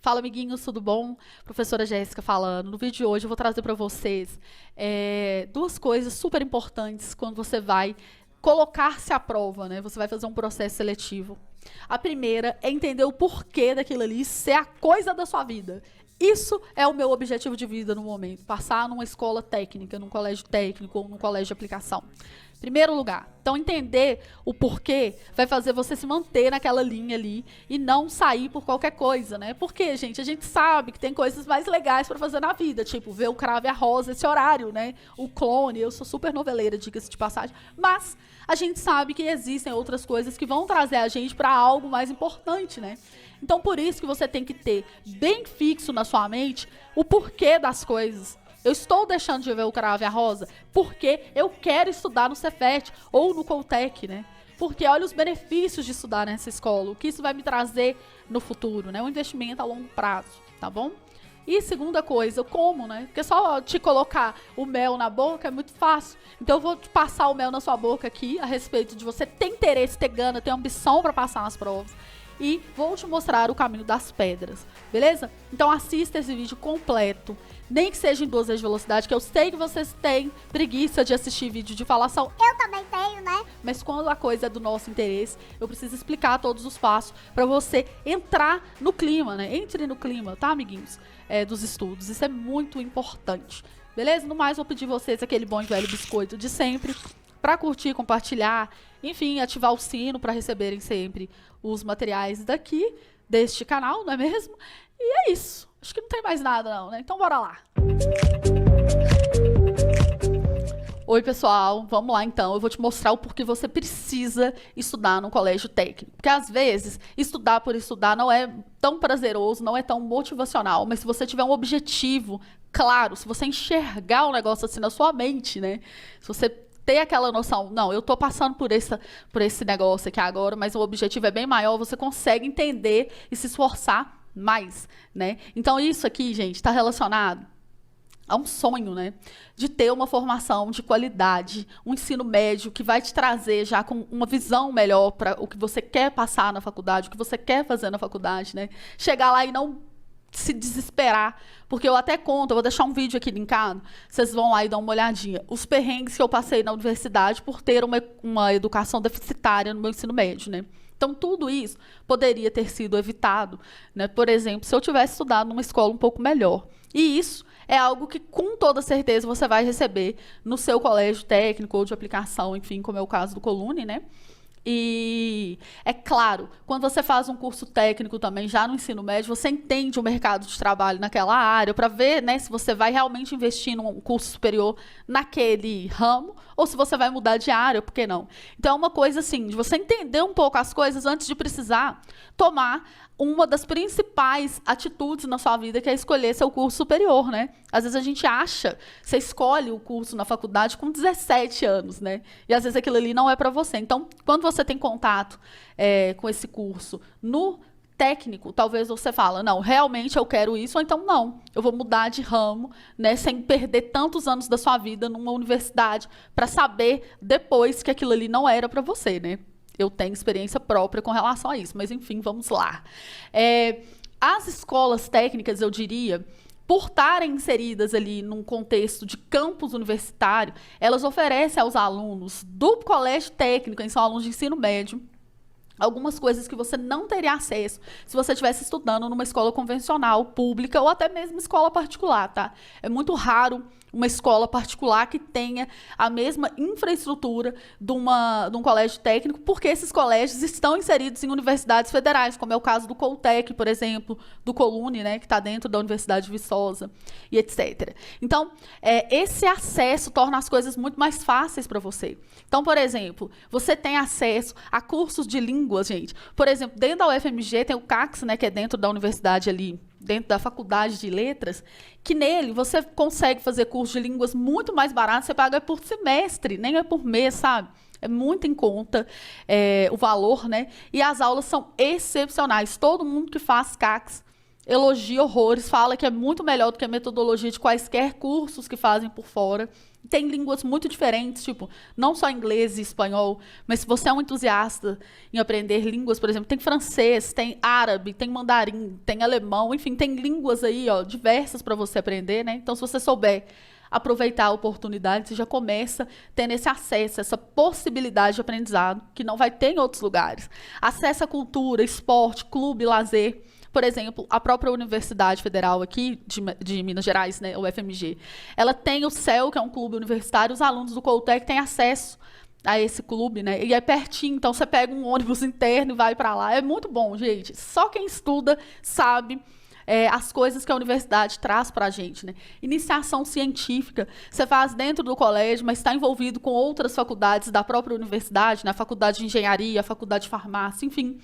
Fala, amiguinhos, tudo bom? Professora Jéssica falando. No vídeo de hoje eu vou trazer para vocês duas coisas super importantes quando você vai colocar-se à prova, né? Você vai fazer um processo seletivo. A primeira é entender o porquê daquilo ali ser a coisa da sua vida. Isso é o meu objetivo de vida no momento, passar numa escola técnica, num colégio técnico ou num colégio de aplicação. Primeiro lugar. Então, entender o porquê vai fazer você se manter naquela linha ali e não sair por qualquer coisa, né? Porque, gente, a gente sabe que tem coisas mais legais para fazer na vida, tipo ver o Cravo e a Rosa, esse horário, né? O Clone, eu sou super noveleira, diga-se de passagem, mas a gente sabe que existem outras coisas que vão trazer a gente para algo mais importante, né? Então, por isso que você tem que ter bem fixo na sua mente o porquê das coisas. Eu estou deixando de ver o Cravo e a Rosa porque eu quero estudar no Cefet ou no Coltec, né? Porque olha os benefícios de estudar nessa escola, o que isso vai me trazer no futuro, né? Um investimento a longo prazo, tá bom? E segunda coisa, como, né? Porque só te colocar o mel na boca é muito fácil. Então eu vou te passar o mel na sua boca aqui a respeito de você ter interesse, ter gana, ter ambição para passar nas provas. E vou te mostrar o caminho das pedras, beleza? Então assista esse vídeo completo, nem que seja em 2 vezes de velocidade, que eu sei que vocês têm preguiça de assistir vídeo de falação. Eu também tenho, né? Mas quando a coisa é do nosso interesse, eu preciso explicar todos os passos para você entrar no clima, né? Entre no clima, tá, amiguinhos? Dos estudos. Isso é muito importante, beleza? No mais, vou pedir vocês aquele bom e velho biscoito de sempre, para curtir, compartilhar, enfim, ativar o sino para receberem sempre os materiais deste canal, não é mesmo? E é isso. Acho que não tem mais nada não, né? Então bora lá. Oi, pessoal. Vamos lá, então. Eu vou te mostrar o porquê você precisa estudar no colégio técnico. Porque, às vezes, estudar por estudar não é tão prazeroso, não é tão motivacional, mas se você tiver um objetivo claro, se você enxergar o negócio assim na sua mente, né? Se você ter aquela noção, não, eu tô passando por esse negócio aqui agora, mas o objetivo é bem maior, você consegue entender e se esforçar mais, né? Então isso aqui, gente, está relacionado a um sonho, né? De ter uma formação de qualidade, um ensino médio que vai te trazer já com uma visão melhor para o que você quer passar na faculdade, o que você quer fazer na faculdade, né? Chegar lá e não se desesperar, porque eu até conto, eu vou deixar um vídeo aqui linkado, vocês vão lá e dão uma olhadinha, os perrengues que eu passei na universidade por ter uma educação deficitária no meu ensino médio, né? Então, tudo isso poderia ter sido evitado, né? Por exemplo, se eu tivesse estudado numa escola um pouco melhor. E isso é algo que, com toda certeza, você vai receber no seu colégio técnico ou de aplicação, enfim, como é o caso do Colune, né? E é claro, quando você faz um curso técnico também, já no ensino médio, você entende o mercado de trabalho naquela área para ver, né, se você vai realmente investir num curso superior naquele ramo ou se você vai mudar de área, por que não? Então é uma coisa assim, de você entender um pouco as coisas antes de precisar tomar uma das principais atitudes na sua vida, que é escolher seu curso superior, né? Às vezes a gente acha, você escolhe o curso na faculdade com 17 anos, né? E às vezes aquilo ali não é para você. Então, quando você tem contato com esse curso no técnico, talvez você fala, não, realmente eu quero isso, ou então não, eu vou mudar de ramo, né, sem perder tantos anos da sua vida numa universidade para saber depois que aquilo ali não era para você, né? Eu tenho experiência própria com relação a isso, mas enfim, vamos lá. As escolas técnicas, eu diria, por estarem inseridas ali num contexto de campus universitário, elas oferecem aos alunos do colégio técnico, são alunos de ensino médio, algumas coisas que você não teria acesso se você estivesse estudando numa escola convencional, pública ou até mesmo escola particular, tá? É muito raro uma escola particular que tenha a mesma infraestrutura de um colégio técnico, porque esses colégios estão inseridos em universidades federais, como é o caso do Coltec, por exemplo, do Colune, né, que está dentro da Universidade de Viçosa, e etc. Então, esse acesso torna as coisas muito mais fáceis para você. Então, por exemplo, você tem acesso a cursos de línguas, gente. Por exemplo, dentro da UFMG tem o CACS, né, que é dentro da universidade ali, dentro da faculdade de letras, que nele você consegue fazer curso de línguas muito mais barato, você paga por semestre, nem é por mês, sabe? É muito em conta o valor, né? E as aulas são excepcionais. Todo mundo que faz CACS elogia horrores, fala que é muito melhor do que a metodologia de quaisquer cursos que fazem por fora. Tem línguas muito diferentes, tipo, não só inglês e espanhol, mas se você é um entusiasta em aprender línguas, por exemplo, tem francês, tem árabe, tem mandarim, tem alemão, enfim, tem línguas aí, ó, diversas para você aprender, né? Então, se você souber aproveitar a oportunidade, você já começa tendo esse acesso, essa possibilidade de aprendizado, que não vai ter em outros lugares. Acesso à cultura, esporte, clube, lazer. Por exemplo, a própria Universidade Federal aqui de Minas Gerais, né, o UFMG, ela tem o CEL, que é um clube universitário, os alunos do Coutec têm acesso a esse clube, né, e é pertinho, então você pega um ônibus interno e vai para lá. É muito bom, gente. Só quem estuda sabe as coisas que a universidade traz para a gente, né? Iniciação científica, você faz dentro do colégio, mas está envolvido com outras faculdades da própria universidade, né? A faculdade de engenharia, a faculdade de farmácia, enfim.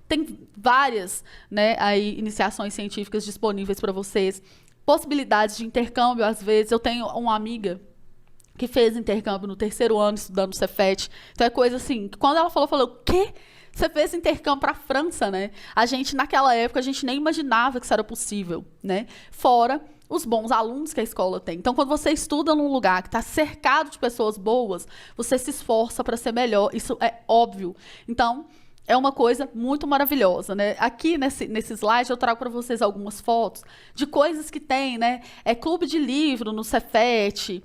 Tem várias, né, aí, iniciações científicas disponíveis para vocês. Possibilidades de intercâmbio, às vezes. Eu tenho uma amiga que fez intercâmbio no 3º ano, estudando no Cefet. Então, é coisa assim, que quando ela falou, o quê? Você fez intercâmbio para a França, né? A gente, naquela época, a gente nem imaginava que isso era possível, né? Fora os bons alunos que a escola tem. Então, quando você estuda num lugar que está cercado de pessoas boas, você se esforça para ser melhor. Isso é óbvio. Então, é uma coisa muito maravilhosa, né? Aqui nesse slide eu trago para vocês algumas fotos de coisas que tem, né? Clube de livro no Cefet,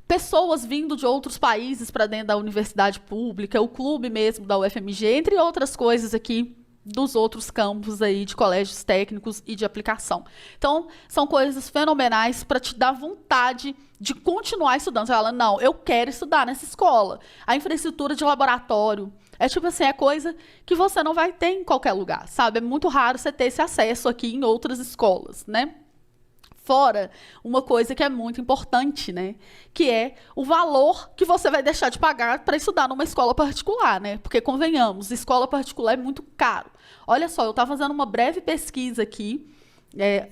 pessoas vindo de outros países para dentro da universidade pública, o clube mesmo da UFMG, entre outras coisas aqui dos outros campos aí de colégios técnicos e de aplicação. Então, são coisas fenomenais para te dar vontade de continuar estudando. Você fala, não, eu quero estudar nessa escola. A infraestrutura de laboratório tipo assim, é coisa que você não vai ter em qualquer lugar, sabe? É muito raro você ter esse acesso aqui em outras escolas, né? Fora uma coisa que é muito importante, né? Que é o valor que você vai deixar de pagar para estudar numa escola particular, né? Porque, convenhamos, escola particular é muito caro. Olha só, eu estava fazendo uma breve pesquisa aqui,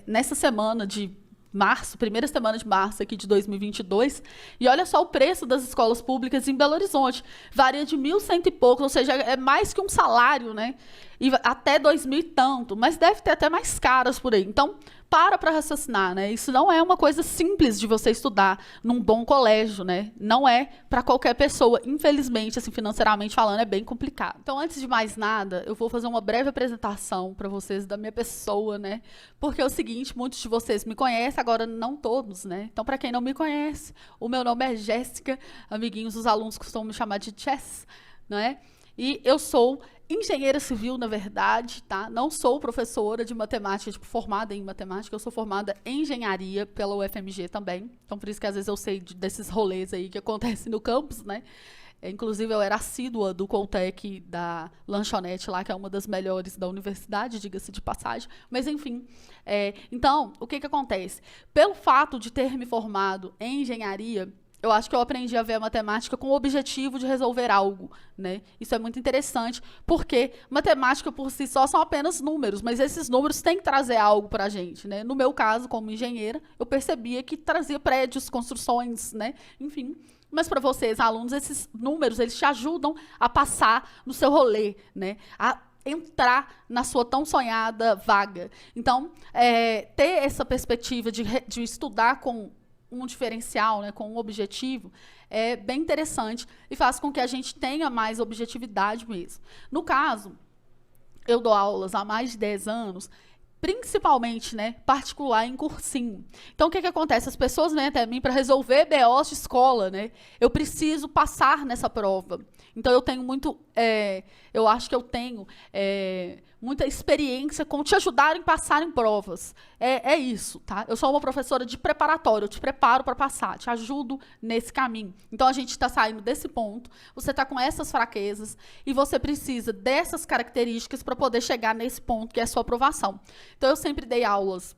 nessa semana de março, primeira semana de março aqui de 2022, e olha só o preço das escolas públicas em Belo Horizonte. Varia de 1.100 e pouco, ou seja, é mais que um salário, né? E até 2.000 e tanto, mas deve ter até mais caras por aí. Então, para raciocinar, né? Isso não é uma coisa simples de você estudar num bom colégio, né? Não é para qualquer pessoa, infelizmente, assim, financeiramente falando, é bem complicado. Então, antes de mais nada, eu vou fazer uma breve apresentação para vocês da minha pessoa, né? Porque é o seguinte, muitos de vocês me conhecem, agora não todos, né? Então, para quem não me conhece, o meu nome é Jéssica, amiguinhos, os alunos costumam me chamar de Jess, não é? E eu sou engenheira civil, na verdade, tá? Não sou professora de matemática, tipo, formada em matemática, eu sou formada em engenharia pela UFMG também. Então, por isso que às vezes eu sei desses rolês aí que acontecem no campus, né? Inclusive, eu era assídua do Coutec, da lanchonete lá, que é uma das melhores da universidade, diga-se de passagem. Mas, enfim. Então, o que acontece? Pelo fato de ter me formado em engenharia, eu acho que eu aprendi a ver a matemática com o objetivo de resolver algo, né? Isso é muito interessante, porque matemática por si só são apenas números, mas esses números têm que trazer algo para a gente, né? No meu caso, como engenheira, eu percebia que trazia prédios, construções, né? Enfim. Mas para vocês, alunos, esses números, eles te ajudam a passar no seu rolê, né? A entrar na sua tão sonhada vaga. Então, ter essa perspectiva de estudar com um diferencial, né, com um objetivo, é bem interessante e faz com que a gente tenha mais objetividade mesmo. No caso, eu dou aulas há mais de 10 anos, principalmente, né, particular em cursinho. Então, o que acontece? As pessoas vêm até mim para resolver BOs de escola, né? Eu preciso passar nessa prova. Então, eu tenho muito... eu acho que eu tenho muita experiência com te ajudar em passar em provas. É isso, tá? Eu sou uma professora de preparatório, eu te preparo para passar, te ajudo nesse caminho. Então, a gente está saindo desse ponto, você está com essas fraquezas e você precisa dessas características para poder chegar nesse ponto, que é a sua aprovação. Então, eu sempre dei aulas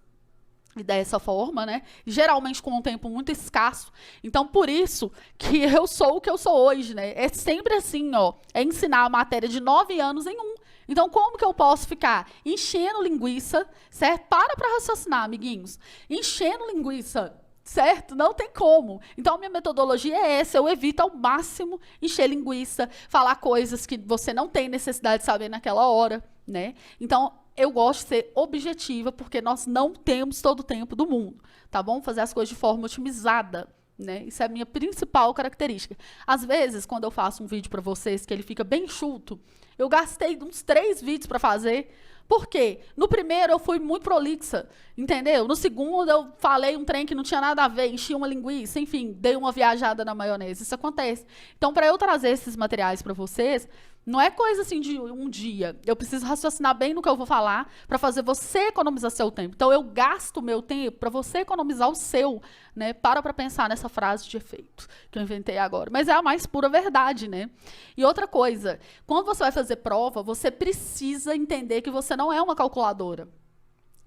dessa forma, né? Geralmente com um tempo muito escasso. Então, por isso que eu sou o que eu sou hoje, né? É sempre assim, ó. É ensinar a matéria de 9 anos em 1. Então, como que eu posso ficar enchendo linguiça, certo? Para raciocinar, amiguinhos. Enchendo linguiça, certo? Não tem como. Então, a minha metodologia é essa. Eu evito ao máximo encher linguiça, falar coisas que você não tem necessidade de saber naquela hora, né? Então, eu gosto de ser objetiva, porque nós não temos todo o tempo do mundo, tá bom? Fazer as coisas de forma otimizada, né? Isso é a minha principal característica. Às vezes, quando eu faço um vídeo para vocês, que ele fica bem enxuto, eu gastei uns 3 vídeos para fazer. Por quê? No primeiro eu fui muito prolixa, entendeu? No segundo eu falei um trem que não tinha nada a ver, enchi uma linguiça, enfim, dei uma viajada na maionese. Isso acontece. Então, para eu trazer esses materiais para vocês, não é coisa assim de um dia. Eu preciso raciocinar bem no que eu vou falar para fazer você economizar seu tempo. Então, eu gasto o meu tempo para você economizar o seu, né? Para pensar nessa frase de efeito que eu inventei agora. Mas é a mais pura verdade, né? E outra coisa, quando você vai fazer prova, você precisa entender que você não é uma calculadora.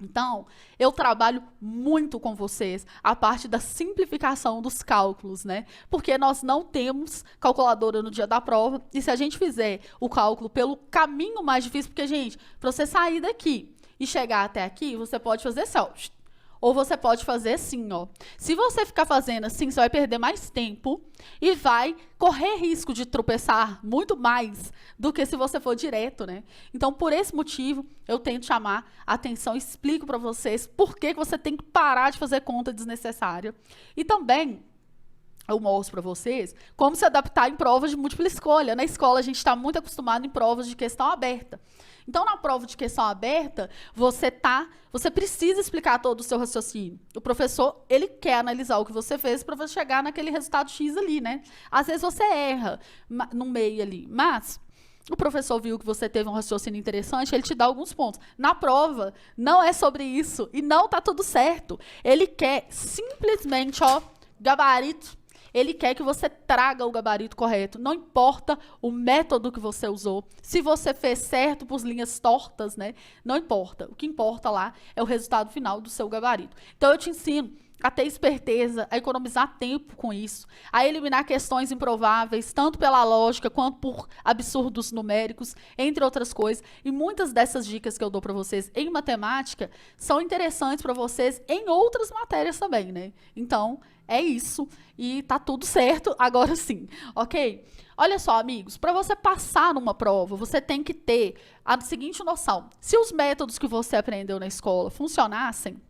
Então, eu trabalho muito com vocês a parte da simplificação dos cálculos, né? Porque nós não temos calculadora no dia da prova, e se a gente fizer o cálculo pelo caminho mais difícil, porque, gente, para você sair daqui e chegar até aqui, você pode fazer assim, ó, ou você pode fazer assim, ó. Se você ficar fazendo assim, você vai perder mais tempo e vai correr risco de tropeçar muito mais do que se você for direto, né? Então, por esse motivo, eu tento chamar a atenção e explico para vocês por que você tem que parar de fazer conta desnecessária. E também eu mostro para vocês como se adaptar em provas de múltipla escolha. Na escola, a gente está muito acostumado em provas de questão aberta. Então, na prova de questão aberta, você precisa explicar todo o seu raciocínio. O professor, ele quer analisar o que você fez para você chegar naquele resultado X ali, né? Às vezes você erra no meio ali, mas o professor viu que você teve um raciocínio interessante, ele te dá alguns pontos. Na prova, não é sobre isso e não tá tudo certo. Ele quer simplesmente, ó, gabarito. Ele quer que você traga o gabarito correto. Não importa o método que você usou. Se você fez certo por linhas tortas, né? Não importa. O que importa lá é o resultado final do seu gabarito. Então, eu te ensino a ter esperteza, a economizar tempo com isso, a eliminar questões improváveis, tanto pela lógica quanto por absurdos numéricos, entre outras coisas. E muitas dessas dicas que eu dou para vocês em matemática são interessantes para vocês em outras matérias também, né? Então, é isso. E tá tudo certo, agora sim, ok? Olha só, amigos, para você passar numa prova, você tem que ter a seguinte noção. Se os métodos que você aprendeu na escola funcionassem,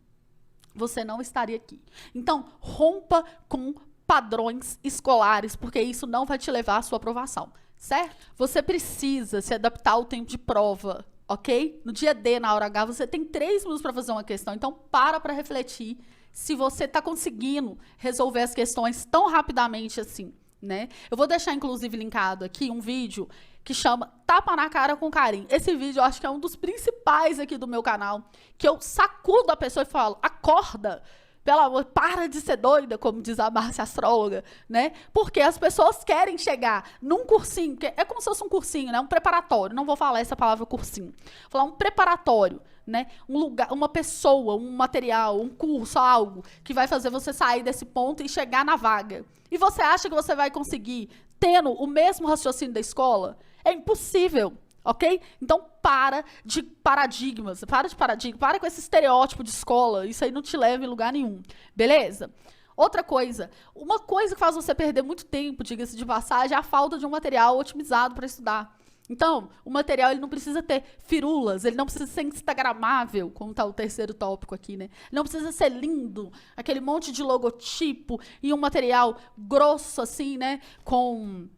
você não estaria aqui. Então, rompa com padrões escolares, porque isso não vai te levar à sua aprovação, certo? Você precisa se adaptar ao tempo de prova, ok? No dia D, na hora H, você tem 3 minutos para fazer uma questão, então para refletir se você está conseguindo resolver as questões tão rapidamente assim, né? Eu vou deixar, inclusive, linkado aqui um vídeo que chama Tapa na Cara com Carinho. Esse vídeo eu acho que é um dos principais aqui do meu canal, que eu sacudo a pessoa e falo, acorda, pelo amor, para de ser doida, como diz a Márcia astróloga, né? Porque as pessoas querem chegar num cursinho, que é como se fosse um cursinho, né? Um preparatório, não vou falar essa palavra cursinho, vou falar um preparatório, né? Um lugar, uma pessoa, um material, um curso, algo que vai fazer você sair desse ponto e chegar na vaga. E você acha que você vai conseguir tendo o mesmo raciocínio da escola? É impossível, ok? Então, para de paradigmas, para com esse estereótipo de escola, isso aí não te leva em lugar nenhum, beleza? Outra coisa, uma coisa que faz você perder muito tempo, diga-se de passagem, é a falta de um material otimizado para estudar. Então, o material ele não precisa ter firulas, ele não precisa ser instagramável, como está o terceiro tópico aqui, né? Ele não precisa ser lindo, aquele monte de logotipo e um material grosso assim, né? Com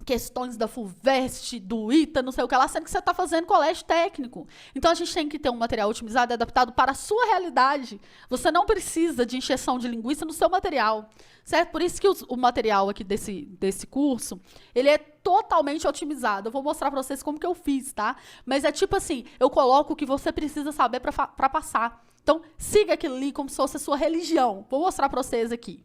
questões da FUVEST, do ITA, não sei o que lá, sendo que você está fazendo colégio técnico. Então, a gente tem que ter um material otimizado e adaptado para a sua realidade. Você não precisa de encheção de linguiça no seu material, certo? Por isso que o material aqui desse curso, ele é totalmente otimizado. Eu vou mostrar para vocês como que eu fiz, tá? Mas é tipo assim, eu coloco o que você precisa saber para passar. Então, siga aquilo ali como se fosse a sua religião. Vou mostrar para vocês aqui.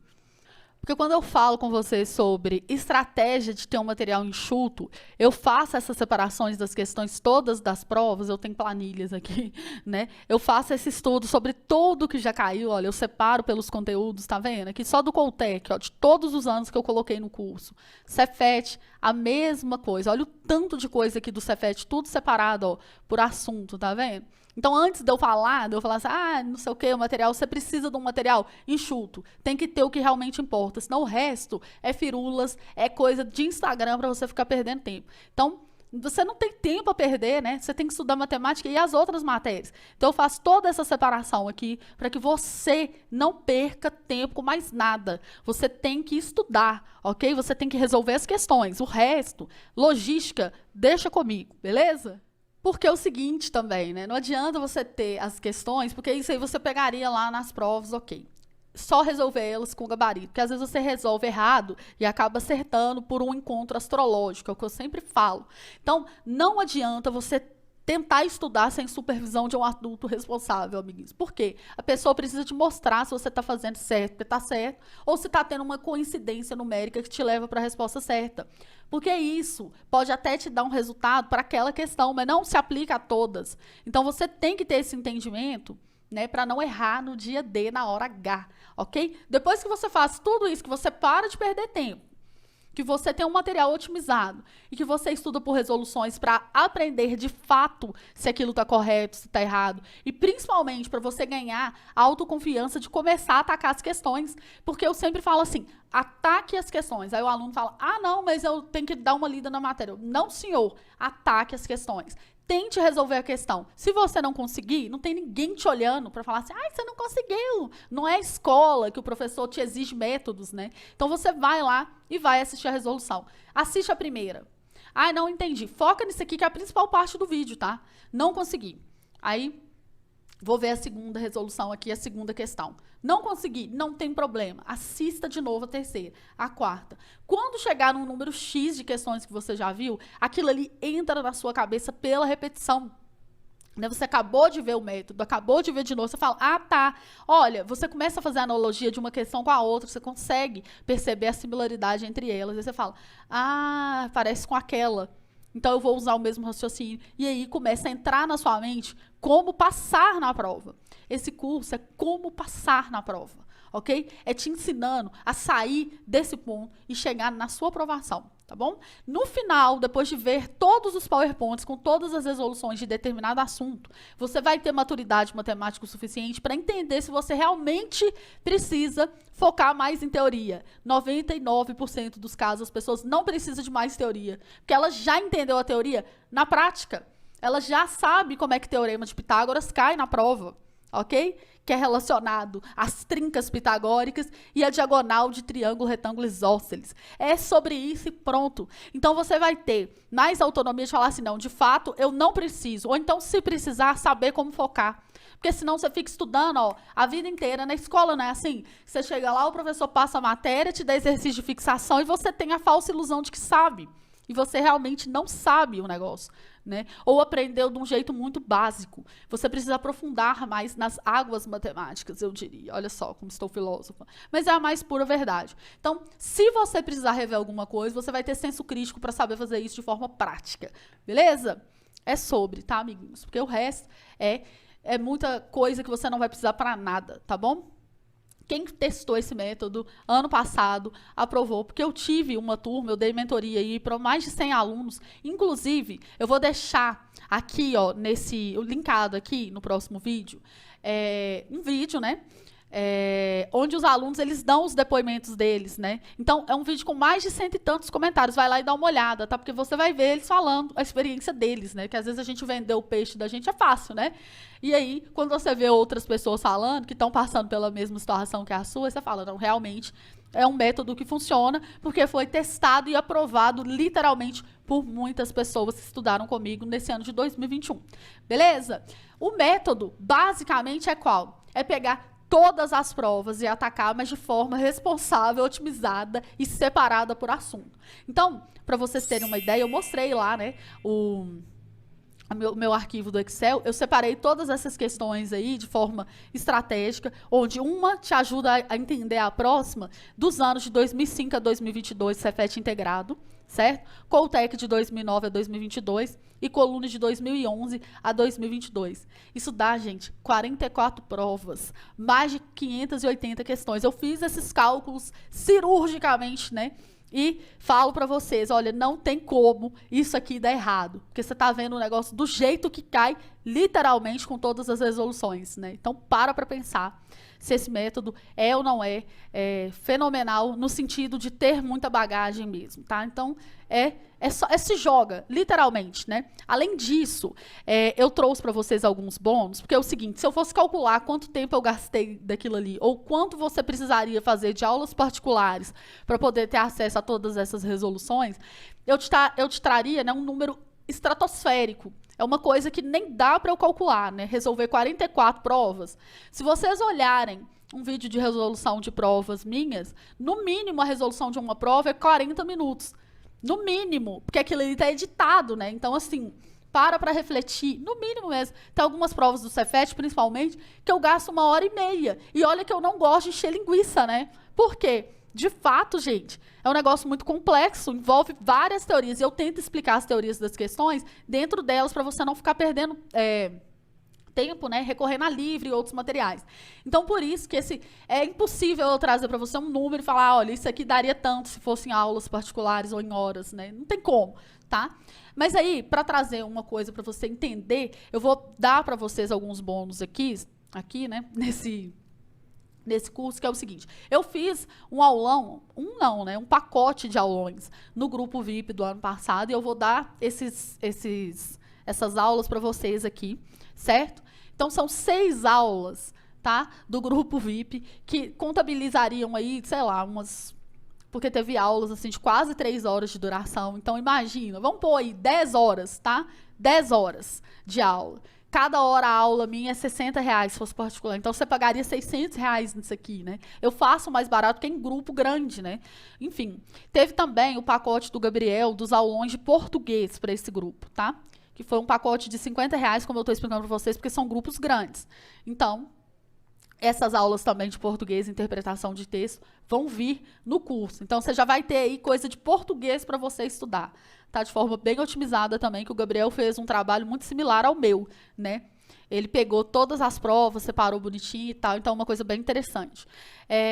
Porque quando eu falo com vocês sobre estratégia de ter um material enxuto, eu faço essas separações das questões todas das provas, eu tenho planilhas aqui, né? Eu faço esse estudo sobre tudo que já caiu, olha, eu separo pelos conteúdos, tá vendo? Aqui só do Coltec, ó, de todos os anos que eu coloquei no curso. Cefet, a mesma coisa. Olha o tanto de coisa aqui do Cefet, tudo separado, ó, por assunto, tá vendo? Então, antes de eu falar assim, não sei o que, o material, você precisa de um material enxuto. Tem que ter o que realmente importa, senão o resto é firulas, é coisa de Instagram para você ficar perdendo tempo. Então, Você não tem tempo a perder, né? Você tem que estudar matemática e as outras matérias. Então, eu faço toda essa separação aqui para que você não perca tempo com mais nada. Você tem que estudar, ok? Você tem que resolver as questões. O resto, logística, deixa comigo, beleza? Porque é o seguinte também, né? Não adianta você ter as questões, porque isso aí você pegaria lá nas provas, ok. Só resolver elas com gabarito, porque às vezes você resolve errado e acaba acertando por um encontro astrológico, é o que eu sempre falo. Então, não adianta você tentar estudar sem supervisão de um adulto responsável, amiguinhos. Por quê? A pessoa precisa te mostrar se você está fazendo certo, porque está certo, ou se está tendo uma coincidência numérica que te leva para a resposta certa. Porque isso pode até te dar um resultado para aquela questão, mas não se aplica a todas. Então, você tem que ter esse entendimento, né, para não errar no dia D, na hora H, ok? Depois que você faz tudo isso, que você para de perder tempo, que você tem um material otimizado e que você estuda por resoluções para aprender de fato se aquilo está correto, se está errado, e principalmente para você ganhar a autoconfiança de começar a atacar as questões, porque eu sempre falo assim, ataque as questões. Aí o aluno fala, ah, não, mas eu tenho que dar uma lida na matéria. Não, senhor, ataque as questões. Tente resolver a questão. Se você não conseguir, não tem ninguém te olhando para falar assim, ai, você não conseguiu. Não é a escola que o professor te exige métodos, né? Então, você vai lá e vai assistir a resolução. Assiste a primeira. Ai, não entendi. Foca nisso aqui, que é a principal parte do vídeo, tá? Não consegui. Aí, vou ver a segunda resolução aqui, a segunda questão. Não consegui, não tem problema. Assista de novo a terceira, a quarta. Quando chegar num número X de questões que você já viu, aquilo ali entra na sua cabeça pela repetição. Né? Você acabou de ver o método, acabou de ver de novo, você fala, ah, tá. Olha, você começa a fazer a analogia de uma questão com a outra, você consegue perceber a similaridade entre elas. Aí você fala, ah, parece com aquela. Então, eu vou usar o mesmo raciocínio. E aí, começa a entrar na sua mente como passar na prova. Esse curso é como passar na prova, ok? É te ensinando a sair desse ponto e chegar na sua aprovação, tá bom? No final, depois de ver todos os PowerPoints com todas as resoluções de determinado assunto, você vai ter maturidade matemática o suficiente para entender se você realmente precisa focar mais em teoria. 99% dos casos, as pessoas não precisam de mais teoria, porque ela já entendeu a teoria na prática. Ela já sabe como é que o teorema de Pitágoras cai na prova, ok? Que é relacionado às trincas pitagóricas e à diagonal de triângulo, retângulo, isósceles. É sobre isso e pronto. Então, você vai ter mais autonomia de falar assim, não, de fato, eu não preciso. Ou então, se precisar, saber como focar. Porque senão você fica estudando, ó, a vida inteira. Na escola não é assim? Você chega lá, o professor passa a matéria, te dá exercício de fixação e você tem a falsa ilusão de que sabe. E você realmente não sabe o negócio, né? Ou aprendeu de um jeito muito básico. Você precisa aprofundar mais nas águas matemáticas, eu diria. Olha só como estou filósofa. Mas é a mais pura verdade. Então, se você precisar rever alguma coisa, você vai ter senso crítico para saber fazer isso de forma prática. Beleza? É sobre, tá, amiguinhos? Porque o resto é muita coisa que você não vai precisar para nada, tá bom? Quem testou esse método ano passado aprovou, porque eu tive uma turma, eu dei mentoria aí para mais de 100 alunos. Inclusive, eu vou deixar aqui, ó, linkado aqui no próximo vídeo, um vídeo, né? Onde os alunos, eles dão os depoimentos deles, né? Então, é um vídeo com mais de 100 e tantos comentários. Vai lá e dá uma olhada, tá? Porque você vai ver eles falando a experiência deles, né? Que às vezes a gente vender o peixe da gente é fácil, né? E aí, quando você vê outras pessoas falando, que estão passando pela mesma situação que a sua, você fala, não, realmente é um método que funciona, porque foi testado e aprovado, literalmente, por muitas pessoas que estudaram comigo nesse ano de 2021. Beleza? O método, basicamente, é qual? É pegar todas as provas e atacar, mas de forma responsável, otimizada e separada por assunto. Então, para vocês terem uma ideia, eu mostrei lá, né, o meu arquivo do Excel, eu separei todas essas questões aí de forma estratégica, onde uma te ajuda a entender a próxima dos anos de 2005 a 2022, Cefet integrado, certo? Coltec de 2009 a 2022 e Coluna de 2011 a 2022. Isso dá, gente, 44 provas, mais de 580 questões. Eu fiz esses cálculos cirurgicamente, né? E falo para vocês, olha, não tem como isso aqui dar errado, porque você está vendo o negócio do jeito que cai, literalmente com todas as resoluções, né? Então, para pensar se esse método é ou não é fenomenal no sentido de ter muita bagagem mesmo, tá? Então, se joga, literalmente, né? Além disso, eu trouxe para vocês alguns bônus, porque é o seguinte, se eu fosse calcular quanto tempo eu gastei daquilo ali, ou quanto você precisaria fazer de aulas particulares para poder ter acesso a todas essas resoluções, eu te traria, né, um número estratosférico. É uma coisa que nem dá para eu calcular, né? Resolver 44 provas. Se vocês olharem um vídeo de resolução de provas minhas, no mínimo a resolução de uma prova é 40 minutos. No mínimo, porque aquilo ali está editado, né? Então, assim, para refletir, no mínimo mesmo. Tem algumas provas do Cefet, principalmente, que eu gasto 1h30. E olha que eu não gosto de encher linguiça, né? Por quê? De fato, gente, é um negócio muito complexo, envolve várias teorias. E eu tento explicar as teorias das questões dentro delas para você não ficar perdendo tempo, né, recorrendo a livre e outros materiais. Então, por isso que é impossível eu trazer para você um número e falar, olha, isso aqui daria tanto se fossem aulas particulares ou em horas, né? Não tem como, tá? Mas aí, para trazer uma coisa para você entender, eu vou dar para vocês alguns bônus aqui, né, nesse curso, que é o seguinte, eu fiz um aulão, um pacote de aulões no grupo VIP do ano passado, e eu vou dar essas aulas para vocês aqui, certo? Então, são 6 aulas, tá? Do grupo VIP, que contabilizariam aí, sei lá, porque teve aulas, assim, de quase 3 horas de duração. Então, imagina, vamos pôr aí 10 horas, tá? 10 horas de aula. Cada hora a aula minha é R$60 se fosse particular. Então, você pagaria R$600 nisso aqui, né? Eu faço mais barato que em grupo grande, né? Enfim, teve também o pacote do Gabriel, dos aulões de português para esse grupo, tá? Que foi um pacote de R$50, como eu estou explicando para vocês, porque são grupos grandes. Então, essas aulas também de português e interpretação de texto vão vir no curso. Então, você já vai ter aí coisa de português para você estudar. Tá? De forma bem otimizada também, que o Gabriel fez um trabalho muito similar ao meu, né? Ele pegou todas as provas, separou bonitinho e tal, então é uma coisa bem interessante.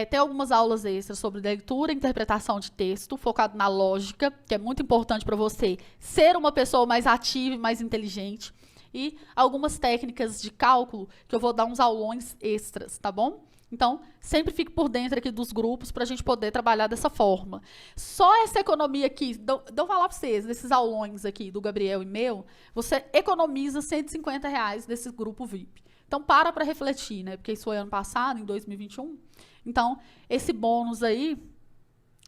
Tem algumas aulas extras sobre leitura e interpretação de texto, focado na lógica, que é muito importante para você ser uma pessoa mais ativa e mais inteligente. E algumas técnicas de cálculo, que eu vou dar uns aulões extras, tá bom? Então, sempre fique por dentro aqui dos grupos para a gente poder trabalhar dessa forma. Só essa economia aqui, de eu falar para vocês, nesses aulões aqui do Gabriel e meu, você economiza R$150 desse grupo VIP. Então, para refletir, né? Porque isso foi ano passado, em 2021. Então, esse bônus aí,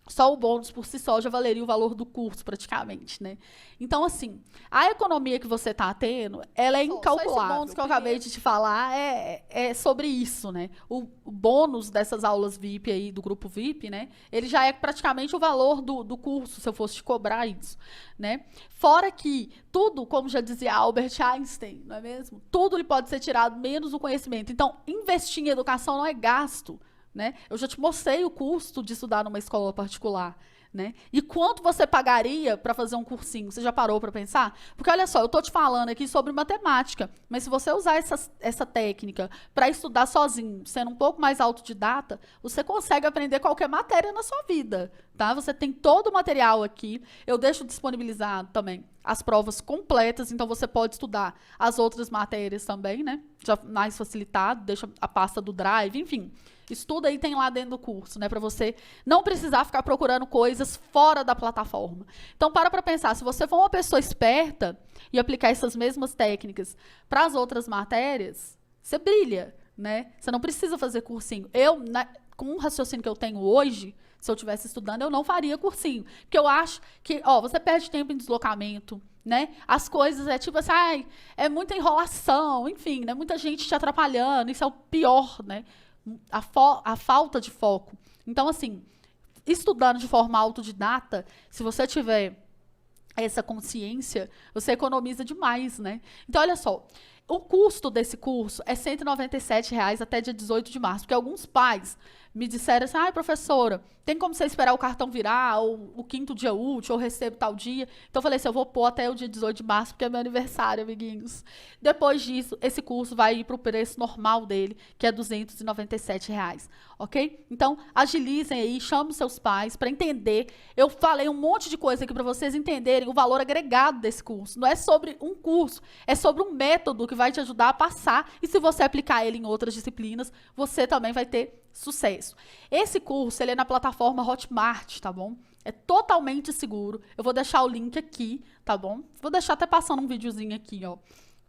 só o bônus por si só já valeria o valor do curso, praticamente, né? Então, assim, a economia que você está tendo, ela é incalculável. Só esse bônus que eu acabei de te falar é sobre isso, né? O bônus dessas aulas VIP aí, do grupo VIP, né? Ele já é praticamente o valor do curso, se eu fosse te cobrar isso, né? Fora que tudo, como já dizia Albert Einstein, não é mesmo? Tudo lhe pode ser tirado, menos o conhecimento. Então, investir em educação não é gasto, né? Eu já te mostrei o custo de estudar numa escola particular, né? E quanto você pagaria para fazer um cursinho? Você já parou para pensar? Porque olha só, eu estou te falando aqui sobre matemática, mas se você usar essa técnica para estudar sozinho, sendo um pouco mais autodidata, você consegue aprender qualquer matéria na sua vida, tá? Você tem todo o material aqui, eu deixo disponibilizado também as provas completas, então você pode estudar as outras matérias também, né? Já mais facilitado, deixa a pasta do Drive, enfim. Isso tudo aí tem lá dentro do curso, né? Para você não precisar ficar procurando coisas fora da plataforma. Então, para pensar, se você for uma pessoa esperta e aplicar essas mesmas técnicas para as outras matérias, você brilha, né? Você não precisa fazer cursinho. Com o raciocínio que eu tenho hoje, se eu estivesse estudando, eu não faria cursinho. Porque eu acho que, você perde tempo em deslocamento, né? As coisas tipo assim, é muita enrolação, enfim, né? Muita gente te atrapalhando, isso é o pior, né? A falta de foco. Então, assim, estudando de forma autodidata, se você tiver essa consciência, você economiza demais, né? Então, olha só, o custo desse curso é R$197 até dia 18 de março, porque alguns pais me disseram assim, professora, tem como você esperar o cartão virar, ou o 5º dia útil, ou recebo tal dia? Então, eu falei assim, eu vou pôr até o dia 18 de março, porque é meu aniversário, amiguinhos. Depois disso, esse curso vai ir para o preço normal dele, que é R$297, ok? Então, agilizem aí, chamem seus pais para entender. Eu falei um monte de coisa aqui para vocês entenderem o valor agregado desse curso. Não é sobre um curso, é sobre um método que vai te ajudar a passar. E se você aplicar ele em outras disciplinas, você também vai ter sucesso. Esse curso, ele é na plataforma Hotmart, tá bom? É totalmente seguro. Eu vou deixar o link aqui, tá bom? Vou deixar até passando um videozinho aqui, ó,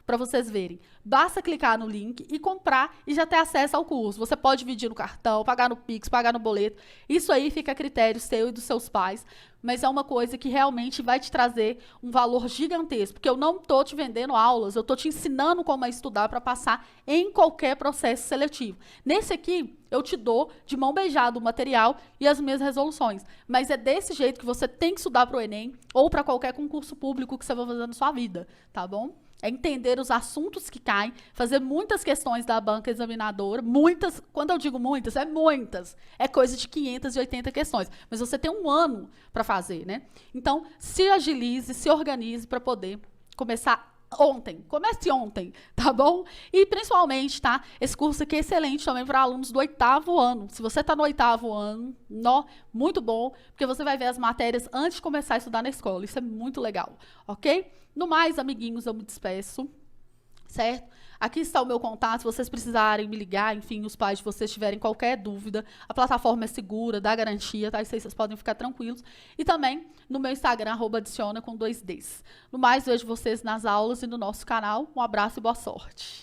para vocês verem. Basta clicar no link e comprar e já ter acesso ao curso. Você pode dividir no cartão, pagar no Pix, pagar no boleto. Isso aí fica a critério seu e dos seus pais, mas é uma coisa que realmente vai te trazer um valor gigantesco, porque eu não estou te vendendo aulas, eu estou te ensinando como é estudar para passar em qualquer processo seletivo. Nesse aqui, eu te dou de mão beijada o material e as minhas resoluções, mas é desse jeito que você tem que estudar para o Enem ou para qualquer concurso público que você vai fazer na sua vida, tá bom? É entender os assuntos que caem, fazer muitas questões da banca examinadora, muitas, quando eu digo muitas, é muitas, é coisa de 580 questões, mas você tem um ano para fazer, né? Então, se agilize, se organize para poder começar ontem, comece ontem, tá bom? E principalmente, tá? Esse curso aqui é excelente também para alunos do 8º ano. Se você está no 8º ano, muito bom, porque você vai ver as matérias antes de começar a estudar na escola. Isso é muito legal, ok? No mais, amiguinhos, eu me despeço, certo? Aqui está o meu contato, se vocês precisarem me ligar, enfim, os pais de vocês tiverem qualquer dúvida, a plataforma é segura, dá garantia, tá? Isso aí vocês podem ficar tranquilos. E também no meu Instagram, @adiciona com 2 Ds. No mais, vejo vocês nas aulas e no nosso canal. Um abraço e boa sorte.